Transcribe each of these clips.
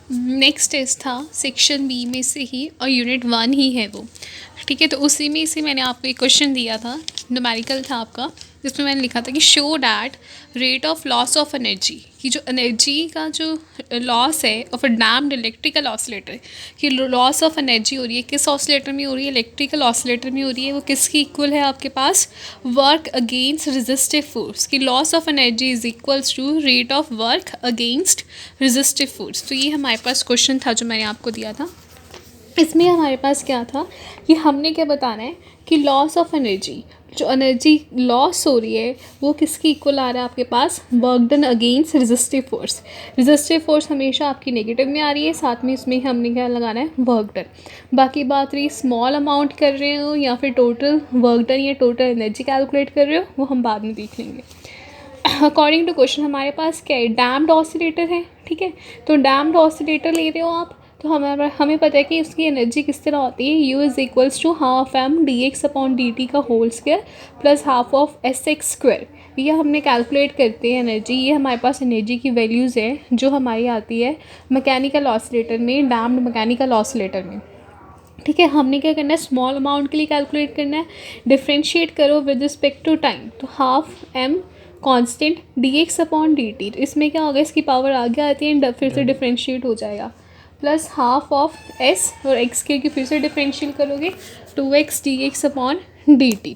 Next test था section B में से ही और यूनिट 1 ही है वो, ठीक है। तो उसी में से मैंने आपको एक क्वेश्चन दिया था, न्यूमेरिकल था आपका, जिसमें मैंने लिखा था कि show that rate of loss of energy, कि जो एनर्जी का जो लॉस है of a damped electrical oscillator, कि लॉस ऑफ एनर्जी हो रही है किस ऑसिलेटर में हो रही है, इलेक्ट्रिकल ऑसिलेटर में हो रही है, वो किसकी इक्वल है आपके पास, वर्क अगेंस्ट रेजिस्टिव फोर्स, कि loss of energy is equals to rate of work against resistive force. तो ये हमारे पास क्वेश्चन था जो मैंने आपको दिया था। इसमें हमारे पास क्या था कि हमने क्या बताना है कि लॉस ऑफ एनर्जी, जो एनर्जी लॉस हो रही है वो किसकी इक्वल आ रहा है आपके पास, work done against resistive force. Resistive force हमेशा आपकी नेगेटिव में आ रही है, साथ में इसमें हमने क्या लगाना है, वर्क डन। बाकी बात रही स्मॉल अमाउंट कर रहे हो या फिर टोटल वर्क डन या टोटल एनर्जी कैलकुलेट कर रहे हो, वो हम बाद में देख लेंगे। अकॉर्डिंग टू क्वेश्चन हमारे पास क्या है, डैम्ड ऑसिलेटर है, ठीक है। तो डैम्ड ऑसिलेटर ले रहे हो आप, तो हमें पता है कि उसकी एनर्जी किस तरह होती है, U is equals to half M D x upon D T का whole square plus half of S X square. ये हमने कैलकुलेट करते हैं एनर्जी, ये हमारे पास एनर्जी की वैल्यूज़ है जो हमारी आती है मैकेनिकल ऑसिलेटर में, डैम्ड मैकेनिकल ऑसिलेटर में, ठीक है। हमने क्या करना है, स्मॉल अमाउंट के लिए कैलकुलेट करना है, डिफ्रेंशिएट करो विद रिस्पेक्ट टू टाइम, तो half m constant d x upon D t, तो इसमें क्या होगा, इसकी पावर आगे आती है, फिर से डिफ्रेंशिएट हो जाएगा, प्लस हाफ ऑफ एस और एक्स के फिर से डिफ्रेंशिएट करोगे 2x D x upon D T.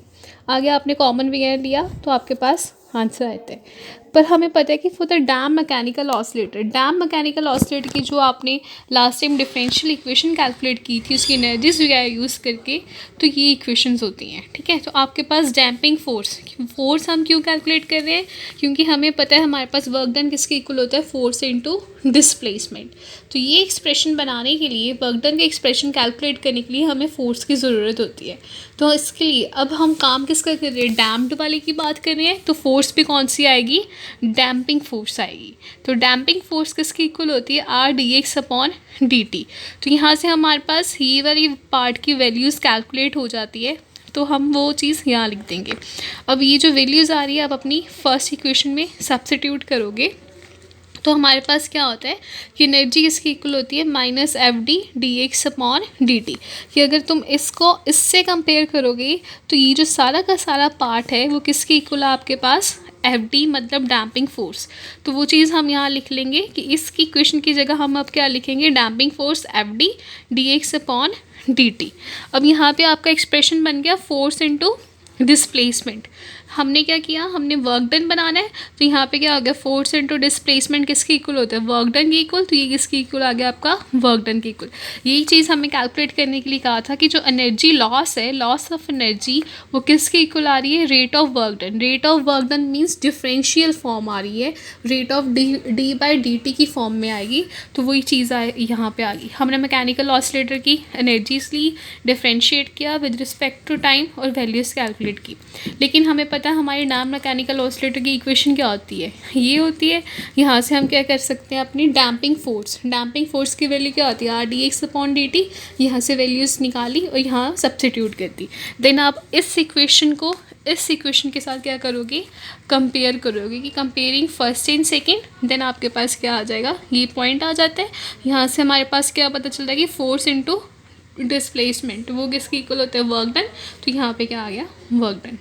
आगे आपने कॉमन वगैरह लिया तो आपके पास आंसर आते हैं। पर हमें पता है कि for the dam mechanical oscillator, dam mechanical oscillator की जो आपने last time differential equation calculate की थी उसकी एनर्जीज वगैरह यूज़ करके, तो ये इक्वेशंस होती हैं, ठीक है। तो आपके पास डैम्पिंग फोर्स हम क्यों कैलकुलेट कर रहे हैं, क्योंकि हमें पता है हमारे पास वर्क डन किसके इक्वल होता है, फोर्स इनटू डिस्प्लेसमेंट। तो ये एक्सप्रेशन बनाने के लिए, वर्क डन के एक्सप्रेशन कैलकुलेट करने के लिए हमें फोर्स की ज़रूरत होती है। तो इसके लिए अब हम काम किसका कर रहे हैं, डैम्प्ड वाले की बात कर रहे हैं, तो फोर्स भी कौन सी आएगी, डैम्पिंग फोर्स आएगी। तो डैम्पिंग फोर्स किसकी इक्वल होती है, R D x upon D t. तो यहाँ से हमारे पास ये वाली पार्ट की वैल्यूज़ कैलकुलेट हो जाती है, तो हम वो चीज़ यहाँ लिख देंगे। अब ये जो वैल्यूज़ आ रही है आप अपनी फर्स्ट इक्वेशन में सब्स्टिट्यूट करोगे, तो हमारे पास क्या होता है कि एनर्जी इसकी इक्वल होती है minus F D D x upon D T. कि अगर तुम इसको इससे कंपेयर करोगे तो ये जो सारा का सारा पार्ट है वो किसकी इक्वल है आपके पास, एफ डी मतलब डैम्पिंग फोर्स। तो वो चीज़ हम यहाँ लिख लेंगे कि इसकी इक्वेशन की जगह हम अब क्या लिखेंगे, damping force F D D x upon D T. अब यहाँ पे आपका एक्सप्रेशन बन गया फोर्स इंटू डिस्प्लेसमेंट। हमने क्या किया, हमने वर्क डन बनाना है, तो यहाँ पे क्या हो गया, फोर्स इंटू डिस्प्लेसमेंट किसके इक्वल होता है, वर्क डन के इक्वल, तो ये किसके इक्वल आ गया आपका, वर्क डन के इक्वल। यही चीज़ हमें कैलकुलेट करने के लिए कहा था कि जो एनर्जी लॉस है, लॉस ऑफ एनर्जी, वो किसके इक्वल आ रही है, rate of work done. Rate of work done means differential form आ रही है, rate of D by D T की फॉर्म में आएगी, तो वही चीज़ यहाँ पे आ गई। हमने मैकेनिकल ऑसिलेटर की एनर्जीज ली, डिफ्रेंशिएट किया विद रिस्पेक्ट टू टाइम और वैल्यूज़ कैलकुलेट की। लेकिन हमें पता है हमारी डैम मैकेनिकल ऑसिलेटर की इक्वेशन क्या होती है, ये होती है। यहाँ से हम क्या कर सकते हैं, अपनी डैम्पिंग फोर्स की वैल्यू क्या होती है, R D x upon D T. यहाँ से वैल्यूज़ निकाली और यहाँ सब्स्टिट्यूट कर दी। देन आप इस इक्वेशन को इस इक्वेशन के साथ क्या करोगे, कंपेयर करोगे, कि comparing first and second, then आपके पास क्या आ जाएगा, ये पॉइंट आ जाता है। यहाँ से हमारे पास क्या पता चलता है कि फोर्स इंटू डिस्प्लेसमेंट वो किसकी इक्वल होता है, वर्क डन। तो यहाँ पे क्या आ गया, वर्क डन।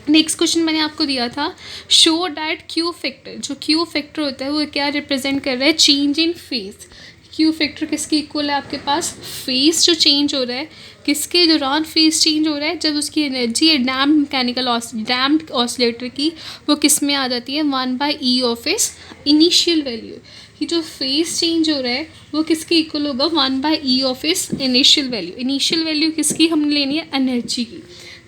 नेक्स्ट क्वेश्चन मैंने आपको दिया था, शो डैट क्यू फैक्टर, जो क्यू फैक्टर होता है वो क्या रिप्रेजेंट कर रहा है, change in phase. Q factor किसकी इक्वल है आपके पास, फेज जो चेंज हो रहा है, किसके दौरान फेज चेंज हो रहा है, जब उसकी एनर्जी है डैम्ड ऑसिलेटर की, वो किस में आ जाती है, 1/e ऑफ इस इनिशियल वैल्यू। कि जो फेज चेंज हो रहा है वो किसकी इक्वल होगा, 1/e ऑफ इस इनिशियल वैल्यू। इनिशियल वैल्यू किसकी हमने लेनी है, एनर्जी की,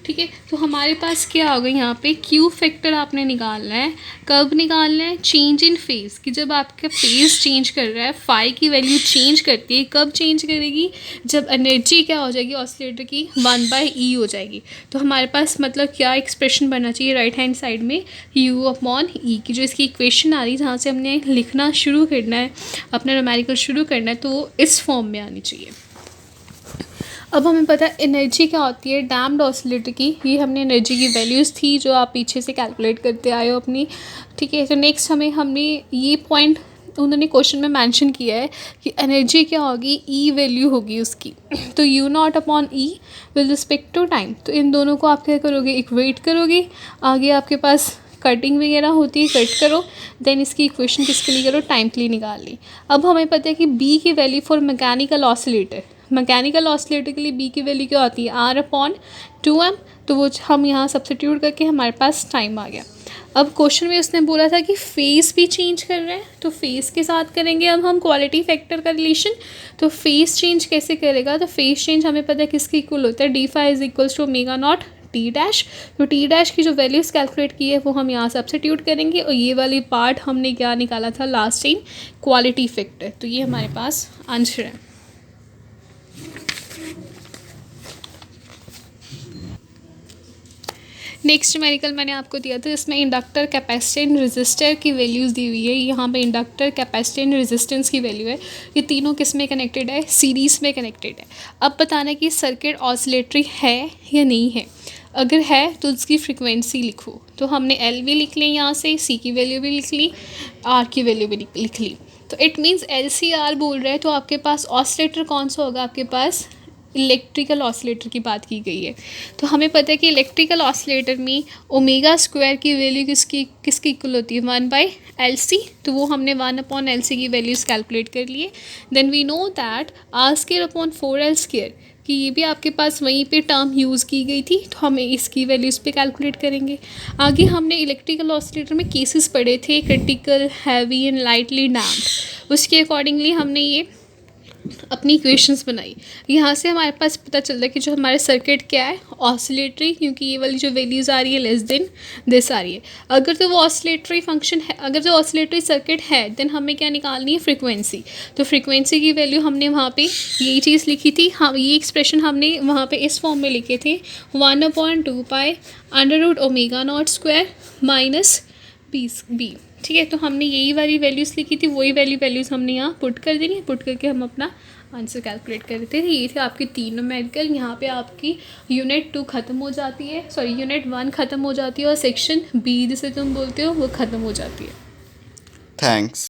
ठीक है। तो हमारे पास क्या होगा, यहाँ पे क्यू फैक्टर आपने निकालना है। कब निकालना है, चेंज इन फेज, कि जब आपका फेज चेंज कर रहा है, फाई की वैल्यू चेंज करती है, कब चेंज करेगी, जब एनर्जी क्या हो जाएगी ऑसिलेटर की, 1/e हो जाएगी। तो हमारे पास मतलब क्या एक्सप्रेशन बनना चाहिए राइट हैंड साइड में, u अपॉन ई की जो इसकी इक्वेशन आ रही है, जहाँ से हमने लिखना शुरू करना है, अपना न्यूमेरिकल शुरू करना है, तो इस फॉर्म में आनी चाहिए। अब हमें पता है एनर्जी क्या होती है डैम्ड ऑसिलेटर की, ये हमने एनर्जी की वैल्यूज़ थी जो आप पीछे से कैलकुलेट करते आए हो अपनी, ठीक है। तो नेक्स्ट हमने ये पॉइंट उन्होंने क्वेश्चन में मेंशन किया है कि एनर्जी क्या होगी, ई वैल्यू होगी उसकी, तो u naught upon e with respect to time. तो इन दोनों को आप क्या करोगे, इक्वेट करोगे, आगे आपके पास कटिंग वगैरह होती है, कट करो, देन इसकी इक्वेशन किसके लिए करो, टाइम के लिए निकाल ली। अब हमें पता है कि बी की value for mechanical oscillator, mechanical oscillator के लिए बी की वैल्यू क्या होती है, आर अपॉन 2m, तो वो हम यहाँ सब्सिट्यूट करके हमारे पास टाइम आ गया। अब क्वेश्चन में उसने बोला था कि फेस भी चेंज कर रहे हैं, तो फेस के साथ करेंगे अब हम क्वालिटी फैक्टर का रिलेशन। तो फेस चेंज कैसे करेगा, तो फेस चेंज हमें पता है किसके इक्वल होता है, d phi is equals to omega naught t dash. तो टी डैश की जो वैल्यूज़ कैलकुलेट की है वो हम यहाँ सब्सिट्यूट करेंगे, और ये वाली पार्ट हमने क्या निकाला था लास्ट टाइम, क्वालिटी फैक्टर। तो ये हमारे पास आंसर है। नेक्स्ट न्यूमेरिकल मैंने आपको दिया था, इसमें इंडक्टर, कैपेसिटेंस, रेजिस्टर की वैल्यूज़ दी हुई है। यहाँ पे इंडक्टर, कैपेसिटेंस, रेजिस्टेंस की वैल्यू है। ये तीनों किस में कनेक्टेड है, सीरीज़ में कनेक्टेड है। अब बताना कि सर्किट ऑसिलेटरी है या नहीं है। अगर है तो उसकी फ्रीक्वेंसी लिखो। तो हमने एल भी लिख ली यहाँ से, सी की वैल्यू भी लिख ली, आर की वैल्यू भी लिख ली। तो it means l c r बोल रहे हैं, तो आपके पास ऑसिलेटर कौन सा होगा, आपके पास इलेक्ट्रिकल ऑसिलेटर की बात की गई है। तो हमें पता है कि इलेक्ट्रिकल ऑसिलेटर में ओमेगा स्क्वायर की वैल्यू किसकी इक्वल होती है, 1/LC। तो वो हमने 1/LC की वैल्यूज़ कैलकुलेट कर लिए। Then we know that R²/4L², कि ये भी आपके पास वहीं पे टर्म यूज़ की गई थी, तो हमें इसकी वैल्यूज़ पे कैलकुलेट करेंगे। आगे हमने इलेक्ट्रिकल ऑसिलेटर में केसेस पढ़े थे, critical, heavy and lightly damped. उसके अकॉर्डिंगली हमने ये अपनी इक्वेशंस बनाई। यहाँ से हमारे पास पता चल रहा है कि जो हमारे सर्किट क्या है, ऑसिलेटरी, क्योंकि ये वाली जो वैल्यूज़ आ रही है लेस देन दिस आ रही है। अगर तो वो ऑसिलेटरी फंक्शन है, अगर जो ऑसिलेटरी सर्किट है, देन हमें क्या निकालनी है, फ्रीक्वेंसी। तो फ्रीक्वेंसी की वैल्यू हमने वहाँ पे यही चीज़ लिखी थी, हम ये एक्सप्रेशन हमने वहाँ पे इस फॉर्म में लिखे थे, 1/2π√ω0² माइनस बी। ठीक है, तो हमने यही वाली वैल्यूज़ लिखी थी, वही वैल्यूज़ हमने यहाँ पुट कर देंगे, पुट करके हम अपना आंसर कैलकुलेट कर देते थे। ये थे आपके तीन न्यूमेरिकल। यहाँ पे आपकी यूनिट 2 ख़त्म हो जाती है, सॉरी यूनिट 1 ख़त्म हो जाती है, और सेक्शन बी जिसे तुम बोलते हो वो ख़त्म हो जाती है। थैंक्स।